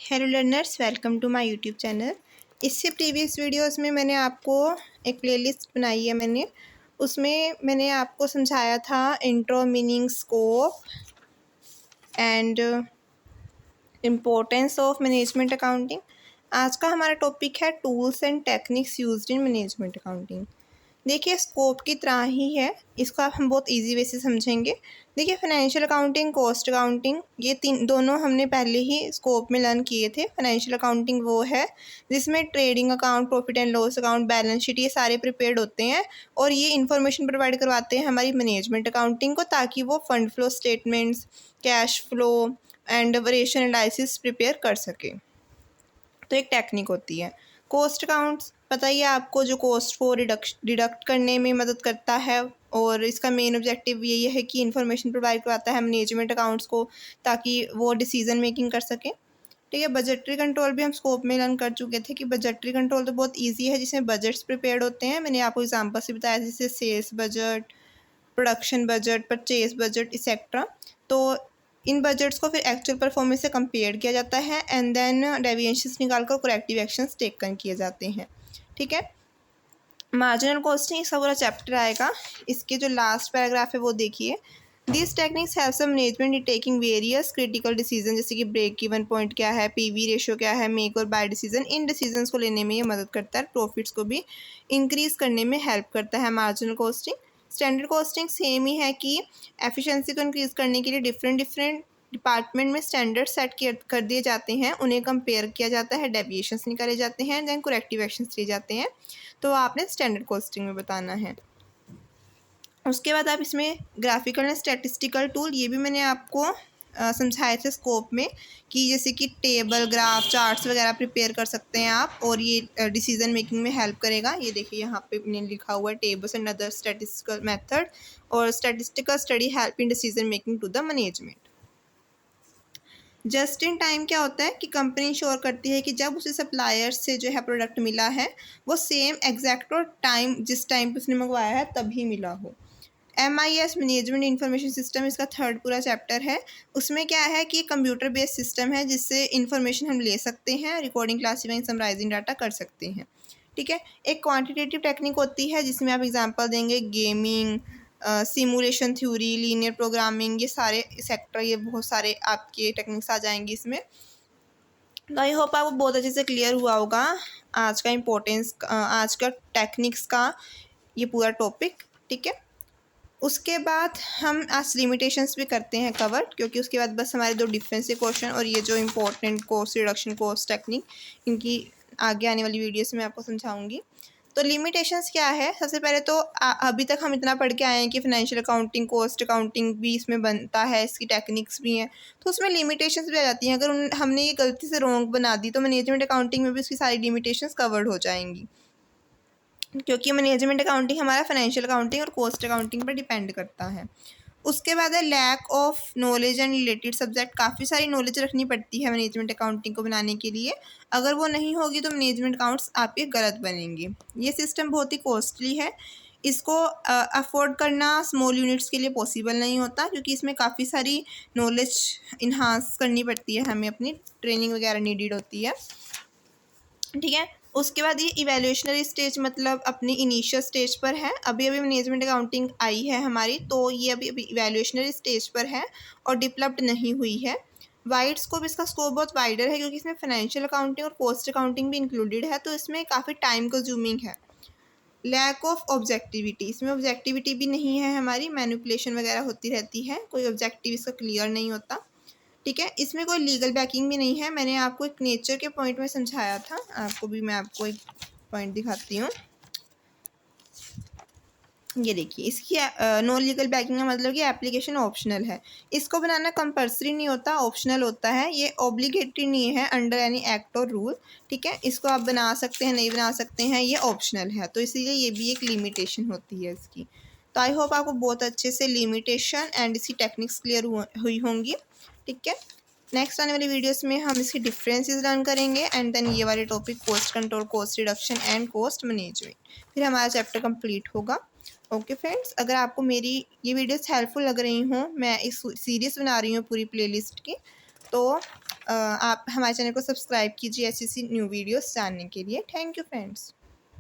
Hello learners, welcome to my YouTube channel. इससे previous videos में मैंने आपको एक प्लेलिस्ट बनाई है। उसमें मैंने आपको समझाया था intro, meaning, scope and importance of management accounting. आज का हमारा टॉपिक है tools and techniques used in management accounting. देखिए, स्कोप की तरह ही है, इसको आप हम बहुत इजी वे से समझेंगे। देखिए, फाइनेंशियल अकाउंटिंग, कॉस्ट अकाउंटिंग, ये तीन दोनों हमने पहले ही स्कोप में लर्न किए थे। फाइनेंशियल अकाउंटिंग वो है जिसमें trading account, profit and loss account, balance sheet, ये सारे प्रिपेयर्ड होते हैं और ये इन्फॉर्मेशन प्रोवाइड करवाते हैं हमारी मैनेजमेंट अकाउंटिंग को, ताकि वो fund flow statements, cash flow and ratio analysis prepare कर सके। तो एक टेक्निक होती है। कॉस्ट अकाउंट्स पता ही है आपको, जो कॉस्ट को डिडक्ट करने में मदद करता है और इसका मेन ऑब्जेक्टिव यही है कि इंफॉर्मेशन प्रोवाइड करवाता है मैनेजमेंट अकाउंट्स को, ताकि वो डिसीजन मेकिंग कर सके। ठीक है, बजटरी कंट्रोल भी हम स्कोप में लर्न कर चुके थे कि बजटरी कंट्रोल तो बहुत इजी है, जिसमें बजट्स प्रिपेयर्ड होते हैं। मैंने आपको एग्जांपल से बताया, जैसे sales budget, production budget, purchase budget etcetera. तो इन बजट्स को फिर एक्चुअल परफॉर्मेंस से कंपेयर किया जाता है एंड देन डेविएशंस निकालकर करेक्टिव एक्शंस टेकन किए जाते हैं। ठीक है, मार्जिनल कॉस्टिंग इसका पूरा चैप्टर आएगा। इसके जो लास्ट पैराग्राफ है वो देखिए। This techniques helps management in taking various critical decision, जैसे कि ब्रेक इवन पॉइंट क्या है, पीवी रेशियो क्या है, मेक और बाय डिसीजन। इन डिसीजंस को लेने में ये मदद करता है, प्रॉफिट्स को भी इंक्रीज करने में हेल्प करता है marginal costing. Standard costing same ही है कि एफिशिएंसी को इंक्रीज करने के लिए डिफरेंट डिफरेंट डिपार्टमेंट में स्टैंडर्ड सेट कर दिए जाते हैं, उन्हें कंपेयर किया जाता है, डेविएशंस निकाले जाते हैं, देन करेक्टिव एक्शंस लिए जाते हैं। तो आपने स्टैंडर्ड कॉस्टिंग में बताना है। उसके बाद आप इसमें ग्राफिकल एंड स्टैटिस्टिकल टूल, ये भी मैंने आपको समझाए थे स्कोप में, कि जैसे कि टेबल, ग्राफ, चार्ट्स वगैरह प्रिपेयर कर सकते हैं आप, और ये डिसीजन मेकिंग में हेल्प करेगा। ये देखिए, यहाँ पे मैंने लिखा हुआ है tables and other statistical method और statistical study help in decision making to the management. Just in time क्या होता है कि कंपनी इंश्योर करती है कि जब उसे सप्लायर से जो है प्रोडक्ट मिला है वो सेम एग्जैक्ट और टाइम, जिस टाइम पे उसने मंगवाया है तभी मिला हो। MIS मैनेजमेंट इंफॉर्मेशन सिस्टम, इसका थर्ड पूरा चैप्टर है। उसमें क्या है कि कंप्यूटर बेस्ड सिस्टम है जिससे इंफॉर्मेशन हम ले सकते हैं, रिकॉर्डिंग, क्लासीफाइंग, समराइजिंग डाटा कर सकते हैं। ठीक है, एक क्वांटिटेटिव टेक्निक होती है जिसमें आप एग्जांपल देंगे gaming, simulation theory, linear programming, ये सारे सेक्टर, ये बहुत सारे आपके टेक्निक्स आ जाएंगे इसमें। तो आई होप आपको बहुत अच्छे से क्लियर हुआ होगा आज का इम्पोर्टेंस, आज का टेक्निक्स का ये पूरा टॉपिक। ठीक है, उसके बाद हम आज लिमिटेशंस भी करते हैं कवर, क्योंकि उसके बाद बस हमारे दो डिफेंसिव क्वेश्चन और ये जो important cost reduction cost technique, इनकी आगे आने वाली वीडियोस में आपको समझाऊंगी। तो लिमिटेशंस क्या है, सबसे पहले तो अभी तक हम इतना पढ़ के आए हैं कि फाइनेंशियल अकाउंटिंग, कॉस्ट अकाउंटिंग भी इसमें बनता है, इसकी टेक्निक्स भी हैं, तो उसमें लिमिटेशंस भी आ जाती हैं। अगर हमने ये गलती से रॉन्ग बना दी तो मैनेजमेंट अकाउंटिंग में भी उसकी सारी लिमिटेशंस कवर्ड हो जाएंगी, क्योंकि मैनेजमेंट अकाउंटिंग हमारा फाइनेंशियल अकाउंटिंग और कॉस्ट अकाउंटिंग पर डिपेंड करता है। उसके बाद है lack of knowledge and related subject. काफ़ी सारी नॉलेज रखनी पड़ती है मैनेजमेंट अकाउंटिंग को बनाने के लिए, अगर वो नहीं होगी तो मैनेजमेंट अकाउंट्स आपके गलत बनेंगे। ये सिस्टम बहुत ही कॉस्टली है, इसको अफोर्ड करना स्मॉल यूनिट्स के लिए पॉसिबल नहीं होता, क्योंकि इसमें काफ़ी सारी नॉलेज इन्हांस करनी पड़ती है, हमें अपनी ट्रेनिंग वगैरह नीडेड होती है। ठीक है, उसके बाद ये इवैल्यूएशनरी स्टेज, मतलब अपनी इनिशियल स्टेज पर है। अभी अभी मैनेजमेंट अकाउंटिंग आई है हमारी, तो ये अभी अभी इवैल्यूएशनरी स्टेज पर है और डेवलप्ड नहीं हुई है। वाइड स्कोप, इसका स्कोप बहुत वाइडर है, क्योंकि इसमें फाइनेंशियल अकाउंटिंग और कॉस्ट अकाउंटिंग भी इंक्लूडेड है, तो इसमें काफ़ी टाइम कंज्यूमिंग है। लैक ऑफ ऑब्जेक्टिविटी, इसमें ऑब्जेक्टिविटी भी नहीं है हमारी, मैनिपुलेशन वगैरह होती रहती है, कोई ऑब्जेक्टिव इसका क्लियर नहीं होता। ठीक है, इसमें कोई लीगल बैकिंग भी नहीं है, मैंने आपको एक नेचर के पॉइंट में समझाया था, मैं आपको एक पॉइंट दिखाती हूँ। ये देखिए, इसकी नो लीगल बैकिंग का मतलब कि एप्लीकेशन ऑप्शनल है। इसको बनाना कंपल्सरी नहीं होता, ऑप्शनल होता है, ये ऑब्लिगेटरी नहीं है अंडर एनी एक्ट और रूल। ठीक है, इसको आप बना सकते हैं, नहीं बना सकते हैं, ये ऑप्शनल है, तो इसीलिए ये भी एक लिमिटेशन होती है इसकी। तो आई होप आपको बहुत अच्छे से लिमिटेशन एंड इसकी टेक्निक्स क्लियर हुई होंगी। ठीक है, नेक्स्ट आने वाली वीडियोस में हम इसकी डिफरेंसेस लर्न करेंगे एंड देन ये वाले topic cost control, cost reduction and cost management, फिर हमारा चैप्टर कंप्लीट होगा। ओके फ्रेंड्स, अगर आपको मेरी ये वीडियोस हेल्पफुल लग रही हों, मैं इस सीरीज़ बना रही हूँ पूरी प्लेलिस्ट की, तो आप हमारे चैनल को सब्सक्राइब कीजिए ऐसी न्यू वीडियोस जानने के लिए। Thank you friends.